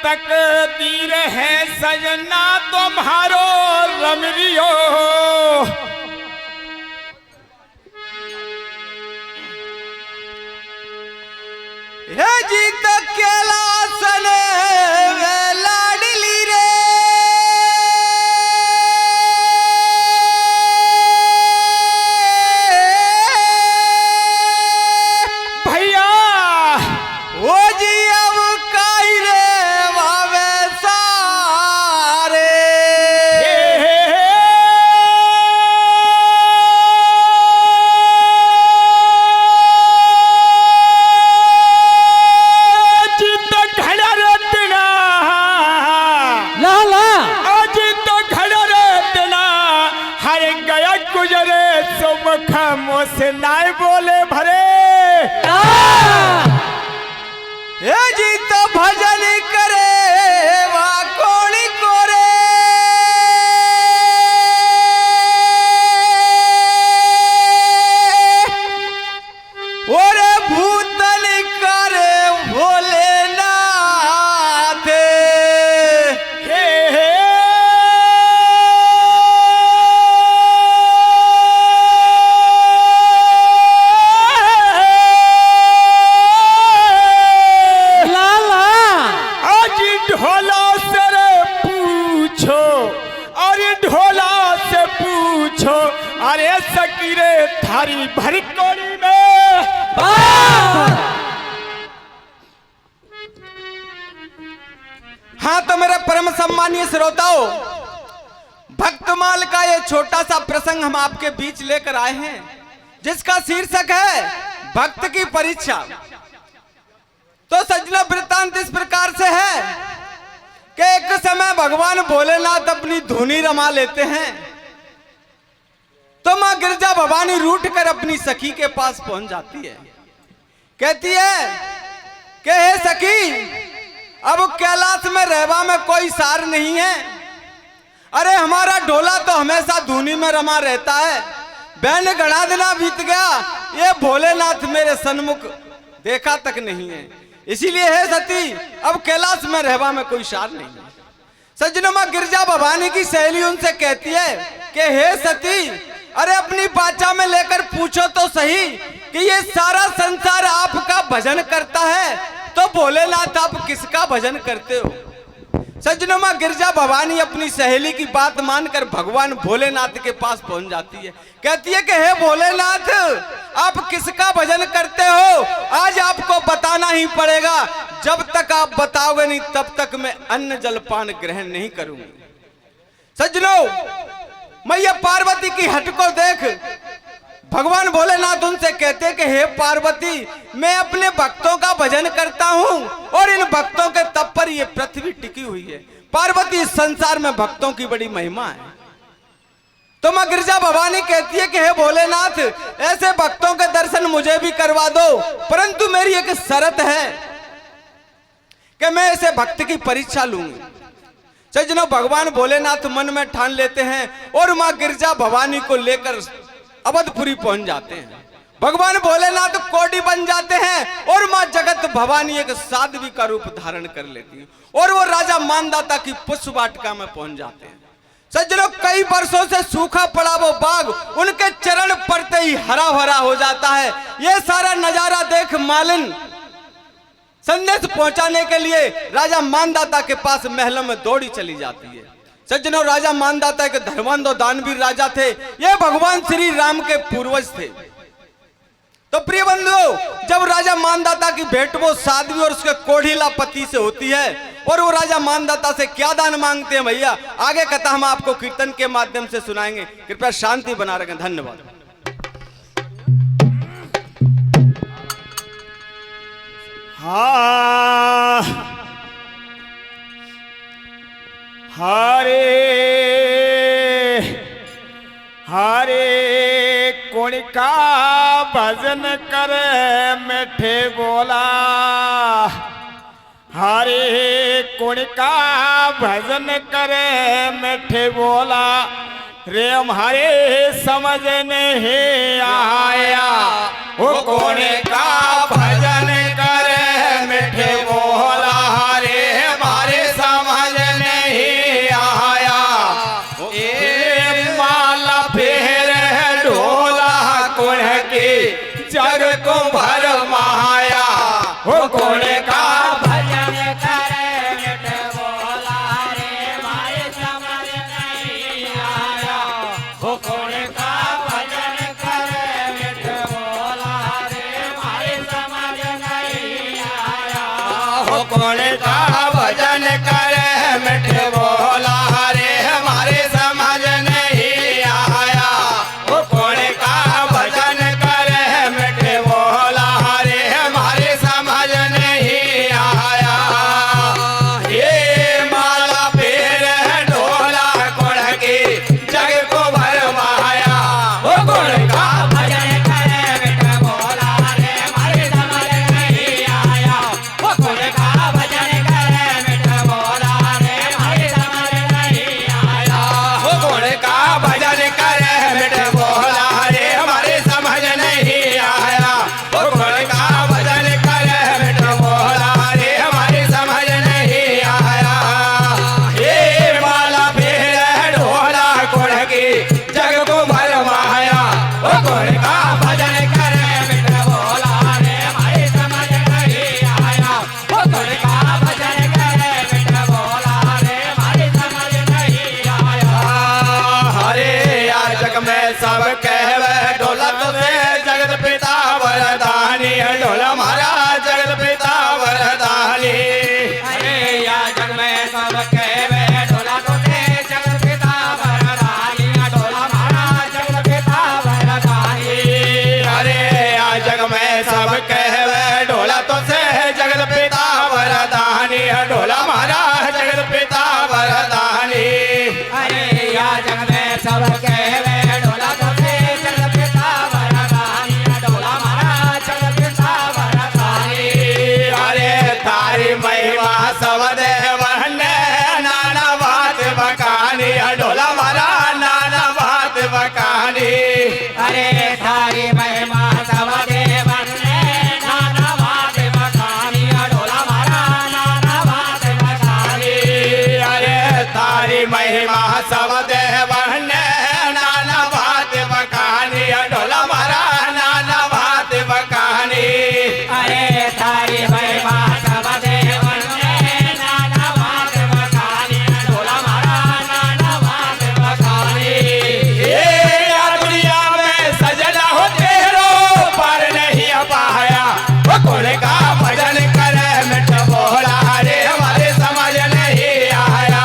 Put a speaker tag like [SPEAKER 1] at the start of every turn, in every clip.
[SPEAKER 1] तकदीर है सजना तुम्हारो रमरियो।
[SPEAKER 2] हे जीत कैलासन वे लाडली रे
[SPEAKER 1] भैया
[SPEAKER 2] ओ जी अब काई रे वावे सारे
[SPEAKER 1] से नाय बोले भरे
[SPEAKER 2] हे जी तो भजन करे वा कोणी कोरे ओरे भूतन करे भोलेनाथ
[SPEAKER 1] अरे सकीरे थारी भरी कोड़ी में
[SPEAKER 2] हाँ तो मेरे परम सम्मानीय श्रोताओं, भक्तमाल का ये छोटा सा प्रसंग हम आपके बीच लेकर आए हैं जिसका शीर्षक है भक्त की परीक्षा। तो सज्जनों, वृत्तांत इस प्रकार से है कि एक समय भगवान भोलेनाथ अपनी धुनी रमा लेते हैं तो मां गिरजा भवानी रूठ कर अपनी सखी के पास पहुंच जाती है। कहती है कि हे सखी, अब कैलाश में रहवा में कोई सार नहीं है। अरे हमारा ढोला तो हमेशा धुनी में रमा रहता है। बहन घड़ा दिना बीत गया, ये भोलेनाथ मेरे सन्मुख देखा तक नहीं है। इसीलिए हे सती, अब कैलाश में रहवा में कोई सार नहीं है। सज्जनों, मां गिरजा भवानी की सहेली उनसे कहती है कि हे सती, अरे अपनी बाचा में लेकर पूछो तो सही कि ये सारा संसार आपका भजन करता है तो भोलेनाथ आप किसका भजन करते हो। सज्जनों, मां गिरजा भवानी अपनी सहेली की बात मानकर भगवान भोलेनाथ के पास पहुंच जाती है। कहती है कि हे भोलेनाथ, आप किसका भजन करते हो आज आपको बताना ही पड़ेगा। जब तक आप बताओगे नहीं तब तक मैं अन्न जलपान ग्रहण नहीं करूंगी। सज्जनों, मैया पार्वती की हट को देख भगवान भोलेनाथ उनसे कहते कि हे पार्वती, मैं अपने भक्तों का भजन करता हूं और इन भक्तों के तप पर ये पृथ्वी टिकी हुई है। पार्वती, इस संसार में भक्तों की बड़ी महिमा है। तो मां गिरजा भवानी कहती है कि हे भोलेनाथ, ऐसे भक्तों के दर्शन मुझे भी करवा दो, परंतु मेरी एक शर्त है कि मैं ऐसे भक्त की परीक्षा लूंगी। सज्जनों, भगवान भोलेनाथ मन में ठान लेते हैं और मां गिरजा भवानी को लेकर अवधपुरी पहुंच जाते हैं। भगवान भोलेनाथ कोडी बन जाते हैं और मां जगत भवानी एक साध्वी का रूप धारण कर लेती है और वो राजा मानदाता की पुष्प वाटिका में पहुंच जाते हैं। सज्जनों, कई वर्षों से सूखा पड़ा वो बाग उनके चरण पड़ते ही हरा भरा हो जाता है। ये सारा नजारा देख मालिन संदेश पहुंचाने के लिए राजा मानदाता के पास महलों में दौड़ी चली जाती है। सज्जनों, राजा मानदाता के धर्मांध और दानवीर राजा थे। ये भगवान श्री राम के पूर्वज थे। तो प्रिय बंधुओं, जब राजा मानदाता की भेंट वो साध्वी और उसके कोढ़ीला पति से होती है और वो राजा मानदाता से क्या दान मांगते हैं, भैया आगे कथा हम आपको कीर्तन के माध्यम से सुनाएंगे। कृपया शांति बना रखें। धन्यवाद।
[SPEAKER 1] हरे हरे कुण का भजन करे मिठे बोला, हरे कुण का भजन करे मिठे बोला, रे हमारे समझ नहीं आया वो कुण का भजन करे मिठे बोला, हरे हमारे
[SPEAKER 2] में सब कहवे ढोला तो से जगत पिता वरदानी ढोला मारा जगत पिता वरदानी
[SPEAKER 1] अरे आ जग में सब कहवे ढोला तो से जगत पिता वरदानी ढोला मारा जगत पिता वरदानी
[SPEAKER 2] अरे या जग में सब कहवे ढोला तो से जगत पिता वरदानी ढोला मारा जगत पिता वरदानी
[SPEAKER 1] अरे तारी महिमा सब देवन ने नाना बात बकानी ढोला मारा नाना बात बकानी
[SPEAKER 2] अरे थारी महिमा सब देवन ने नाना बात बखानी ढोला मारा नाना बात बखानी
[SPEAKER 1] अरे तारी महिमा सब देवन ने नाना बात बकानी ढोला मारा नाना बात बकानी
[SPEAKER 2] अरे थारी महिमा सब देवन ने नाना बात बखानी ढोला मारा नाना बात बखानी
[SPEAKER 1] ये या दुनिया में सजना हो तेरो पर नहीं पाया वो कौन का भजन करे मिठ बोला रे हमारे समझ नहीं आया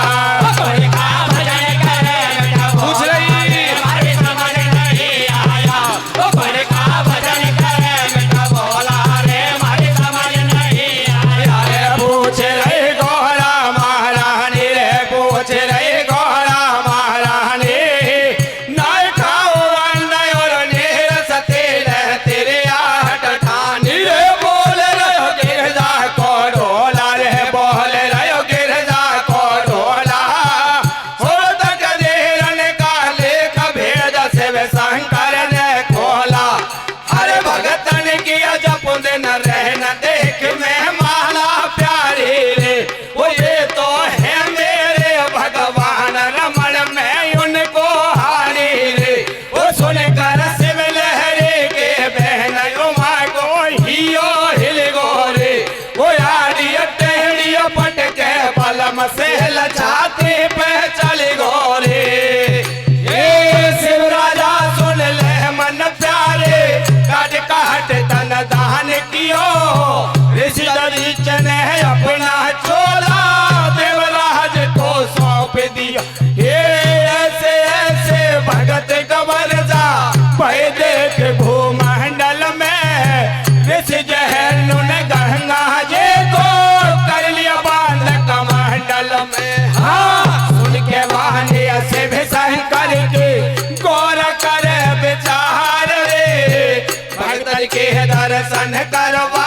[SPEAKER 2] कोई का भजन करे बेटा
[SPEAKER 1] पूछ रही
[SPEAKER 2] हमारी समझ नहीं आया कोई का भजन करे बेटा बोला रे हमारी समझ नहीं आया
[SPEAKER 1] अरे पूछ रही गोरा महारानी रे पूछ रही गोरा महारानी नाय खाओ नहीं और नीर सती रे तेरे आठ ठानी रे बोल रहे हो गिरजा को ढोला रे बोल रहे हो गिरजा को ढोला हो तक देरन का लेख भेद से वे शंकर ने खोला अरे भगतन किया जप दिन रहन देख में माला प्यारी रे वो ये तो है मेरे भगवान रमण में उनको हारी रे वो सुनकर शिव लहरी के बहन उमा को हियो हिल गोरे वो यारी टेढ़ी पट के पलम से लचाती पे चली गोरे ये शिव राजा सुन ले मन प्यारे काट काट तन दान कियो ऋषि दरीच ने अपना चोला देवराज को सौंप दिया ये ऐसे ऐसे भगत कबर जा पै देख भूमंडल में ऋषि जहनु ने गंगा जी को कर लिया बांध कमंडल में हाँ सुन के वाहनी से भी शंकर के गौर करे विचार रे भगत के दर्शन करवा